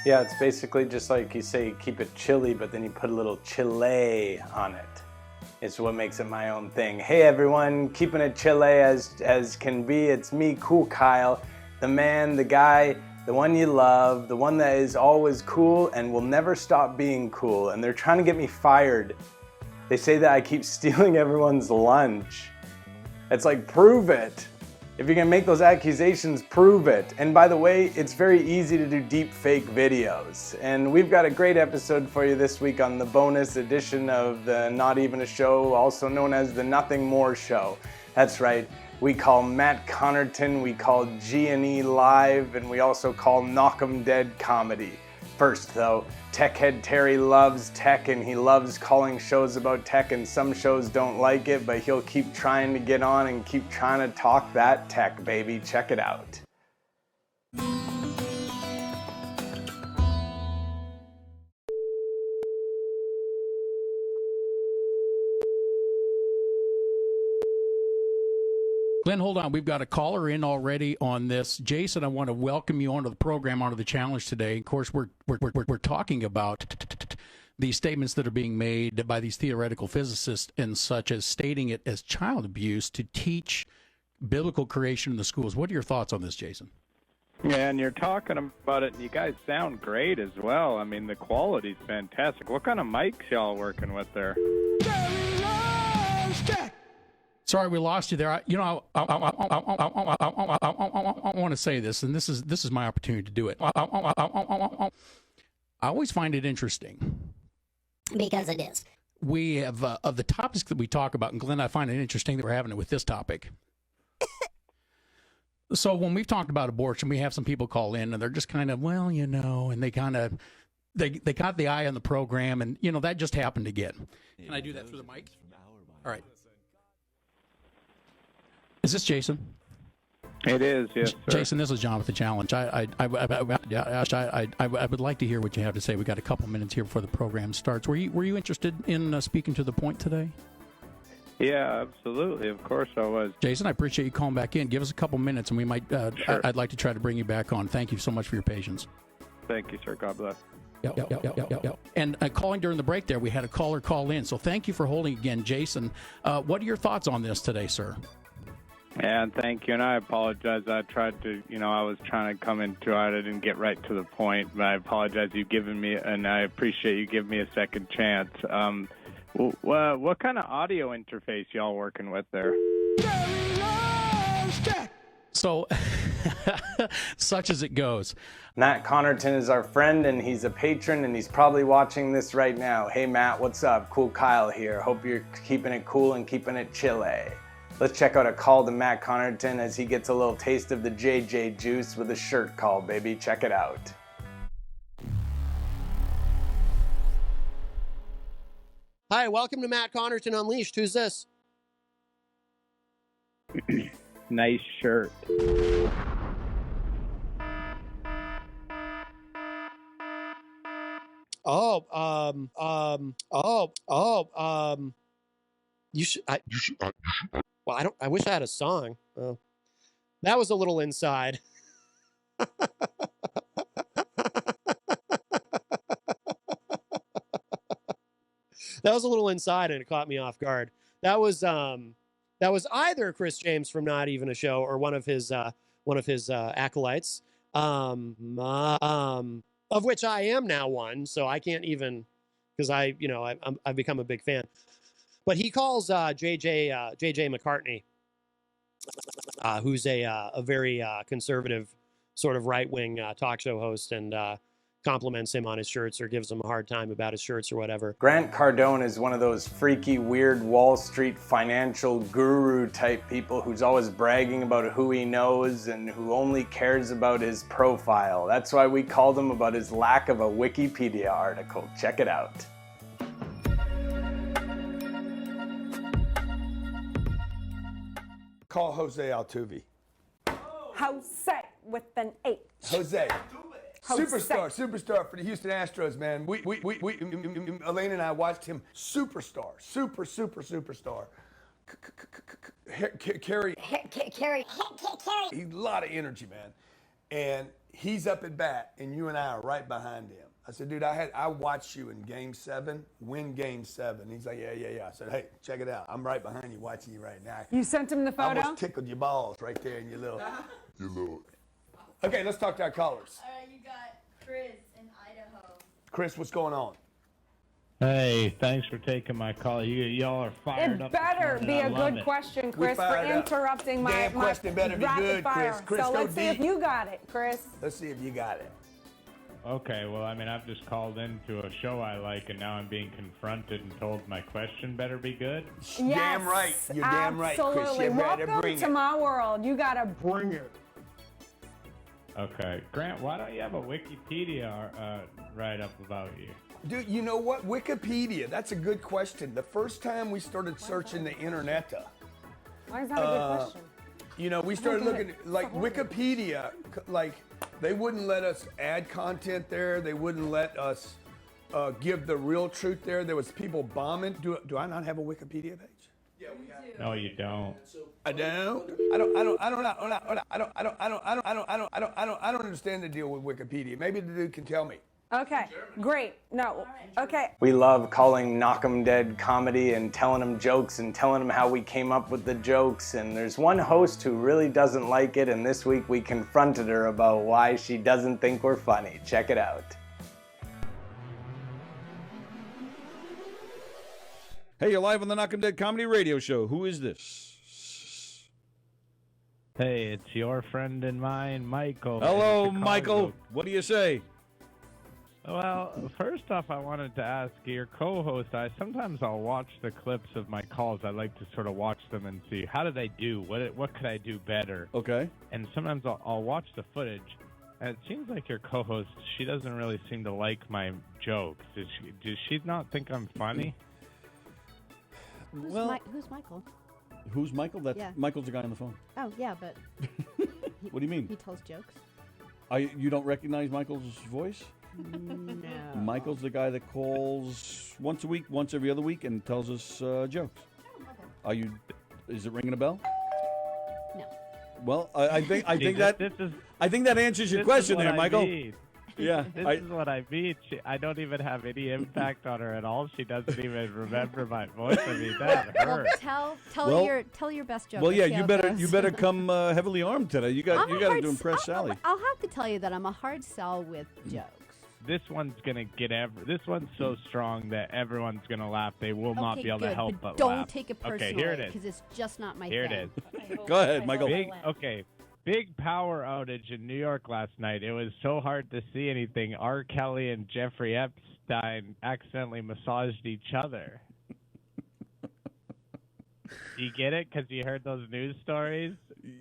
Yeah, it's basically just like you say, keep it chilly, but then you put a little chile on it. It's what makes it my own thing. Hey everyone, keeping it chile as can be. It's me, Cool Kyle, the man, the guy, the one you love, the one that is always cool and will never stop being cool. And they're trying to get me fired. They say that I keep stealing everyone's lunch. It's like, prove it. If you're gonna make those accusations, prove it. And by the way, it's very easy to do deep fake videos. And we've got a great episode for you this week on the bonus edition of the Not Even a Show, also known as the Nothing More Show. That's right, we call Matt Connarton, we call G&E Live, and we also call Knock 'em Dead Comedy. First though, Tech Head Terry loves tech and he loves calling shows about tech, and some shows don't like it, but he'll keep trying to get on and keep trying to talk that tech, baby. Check it out. Glenn, hold on. We've got a caller in already on this. Jason, I want to welcome you onto the program, onto the challenge today. Of course, we're talking about these statements that are being made by these theoretical physicists and such, as stating it as child abuse to teach biblical creation in the schools. What are your thoughts on this, Jason? Yeah, and you're talking about it, and you guys sound great as well. I mean, the quality's fantastic. What kind of mics y'all working with there? Sorry, we lost you there. I want to say this, and this is my opportunity to do it. I always find it interesting. Because it is. We have, of the topics that we talk about, and Glenn, I find it interesting that we're having it with this topic. So when we've talked about abortion, we have some people call in, and they're just kind of, well, you know, and they kind of, they got the eye on the program, and, you know, that just happened again. Can I do that through the mic? All right. Is this Jason? It is, yes, sir. Jason, this is John with the challenge. I would like to hear what you have to say. We got a couple minutes here before the program starts. Were you interested in speaking to the point today? Yeah, absolutely. Of course I was. Jason, I appreciate you calling back in. Give us a couple minutes, and we might. Sure. I'd like to try to bring you back on. Thank you so much for your patience. Thank you, sir. God bless. Yep. And calling during the break there, we had a caller call in. So thank you for holding again, Jason. What are your thoughts on this today, sir? And thank you, and I apologize. I tried to, I was trying to come into it. I didn't get right to the point, but I apologize. You've given me, and I appreciate you giving me a second chance. What kind of audio interface y'all working with there? So, such as it goes. Matt Connarton is our friend, and he's a patron, and he's probably watching this right now. Hey Matt, what's up? Cool Kyle here. Hope you're keeping it cool and keeping it chilly. Let's check out a call to Matt Connarton as he gets a little taste of the JJ juice with a shirt call, baby. Check it out. Hi, welcome to Matt Connarton Unleashed. Who's this? Nice shirt. You should. Well, I wish I had a song. That was a little inside. That was a little inside, and it caught me off guard. That was either Chris James from Not Even a Show or one of his acolytes, of which I am now one. So I can't even, because I've become a big fan. But he calls JJ McCartney, who's a very conservative sort of right-wing talk show host, and compliments him on his shirts or gives him a hard time about his shirts or whatever. Grant Cardone is one of those freaky, weird Wall Street financial guru type people who's always bragging about who he knows and who only cares about his profile. That's why we called him about his lack of a Wikipedia article. Check it out. Call Jose Altuve. Jose with an H. Jose. Jose. Superstar for the Houston Astros, man. We Elaine and I watched him superstar. Carry. A lot of energy, man. and he's up at bat, and you and I are right behind him. I said, dude, I watched you in Game 7, win Game 7. He's like, yeah. I said, hey, check it out. I'm right behind you, watching you right now. You sent him the I photo? almost tickled your balls right there in your little. Okay, let's talk to our callers. All right, you got Chris in Idaho. Chris, what's going on? Hey, thanks for taking my call. Y'all are fired It up. better this be morning. a I love good it. question, Chris, for fired up. interrupting my Damn question better be rapid good, fire. Chris. Chris, so go let's see if deep. you got it, Chris. Let's see if you got it. Okay, well, I mean, I've just called into a show I like, and now I'm being confronted and told my question better be good. Yes, Damn right. You're damn right, Chris. absolutely. You better Welcome bring to it. my world. You gotta bring it. Okay, Grant, why don't you have a Wikipedia write-up about you? Dude, you know what? Wikipedia, that's a good question. The first time we started searching the internet, Why is that a good question? you know, we started get looking it. at, like, Wikipedia, like, they wouldn't let us add content there. They wouldn't let us give the real truth there. There was people bombing. Do I not have a Wikipedia page? No, you don't. I don't understand the deal with Wikipedia. Maybe the dude can tell me. Okay, great. No, okay. We love calling Knock 'em Dead comedy and telling them jokes and telling them how we came up with the jokes. And there's one host who really doesn't like it, and this week we confronted her about why she doesn't think we're funny. Check it out. Hey, you're live on the Knock 'em Dead Comedy Radio Show. Who is this? Hey, it's your friend and mine, Michael. Hello, in Chicago. Michael. What do you say? Well, first off, I wanted to ask your co-host. I'll watch the clips of my calls. I like to sort of watch them and see how did I do. What could I do better? Okay. And sometimes I'll watch the footage, and it seems like your co-host, she doesn't really seem to like my jokes. Does she not think I'm funny? Well, Who's Michael? who's Michael? Yeah. Michael's the guy on the phone. Oh, yeah, but What do you mean? he tells jokes. You don't recognize Michael's voice? No. Michael's the guy that calls once a week, once every other week, and tells us jokes. Are you? Is it ringing a bell? No. Well, I think that this is I think that answers your this question is what there, I Michael. mean. Yeah. This is what I mean. I don't even have any impact on her at all. She doesn't even remember my voice. I mean, that Well, hurts. tell your best joke. Well, and yeah, see how you it goes. better come heavily armed today. You got to impress Sally. I'll have to tell you that I'm a hard sell with jokes. This one's gonna get This one's so strong that everyone's gonna laugh. They will not Okay, be able good, to help but but don't laugh. take it personally. Okay, here it is. Because it's just not my Here thing. it is. Go ahead, Michael. Big power outage in New York last night. It was so hard to see anything. R. Kelly and Jeffrey Epstein accidentally massaged each other. You get it? Because you heard those news stories?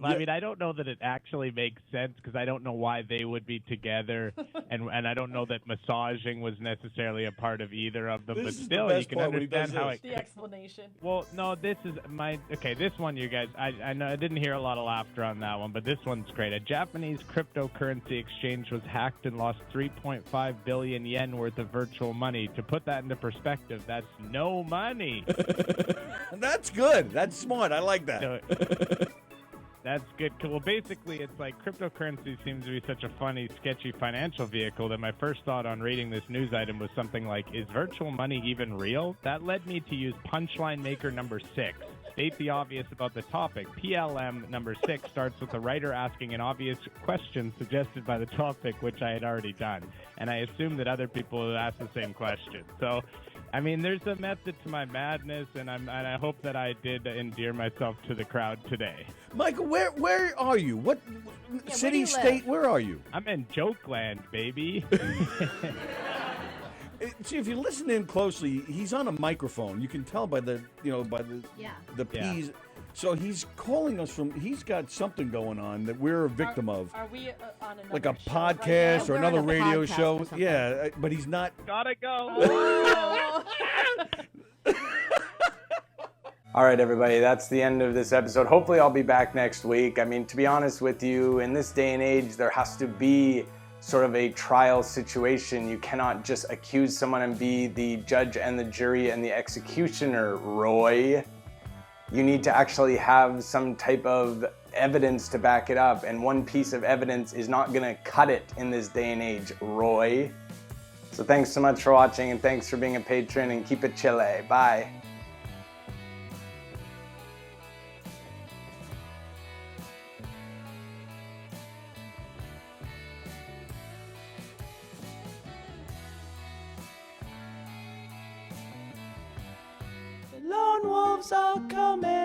I mean, I don't know that it actually makes sense because I don't know why they would be together, and I don't know that massaging was necessarily a part of either of them. This but is the still, best you can part when he understand does how this. it. The explanation. Well, no, this is this one, you guys. I know I didn't hear a lot of laughter on that one, but this one's great. A Japanese cryptocurrency exchange was hacked and lost 3.5 billion yen worth of virtual money. To put that into perspective, that's no money. That's good. That's smart. I like that. So, that's good. Well, basically, it's like cryptocurrency seems to be such a funny, sketchy financial vehicle that my first thought on reading this news item was something like, is virtual money even real? That led me to use punchline maker number 6. State the obvious about the topic. PLM number 6 starts with the writer asking an obvious question suggested by the topic, which I had already done. And I assume that other people would ask the same question. So, I mean, there's a method to my madness, and I hope that I did endear myself to the crowd today. Michael, where are you? What city, state? Where are you? I'm in Jokeland, baby. See, if you listen in closely, he's on a microphone. You can tell by the the P's. Yeah. So he's calling us from. He's got something going on that we're a victim of. Are we on another Like a show podcast right or We're another on a radio podcast show. or something. Yeah, but he's not. Gotta go. now? All right, everybody, that's the end of this episode. Hopefully I'll be back next week. I mean, to be honest with you, in this day and age, there has to be sort of a trial situation. You cannot just accuse someone and be the judge and the jury and the executioner, Roy. You need to actually have some type of evidence to back it up, and one piece of evidence is not gonna cut it in this day and age, Roy. So thanks so much for watching, and thanks for being a patron, and keep it chile. Bye. The lone wolves are coming.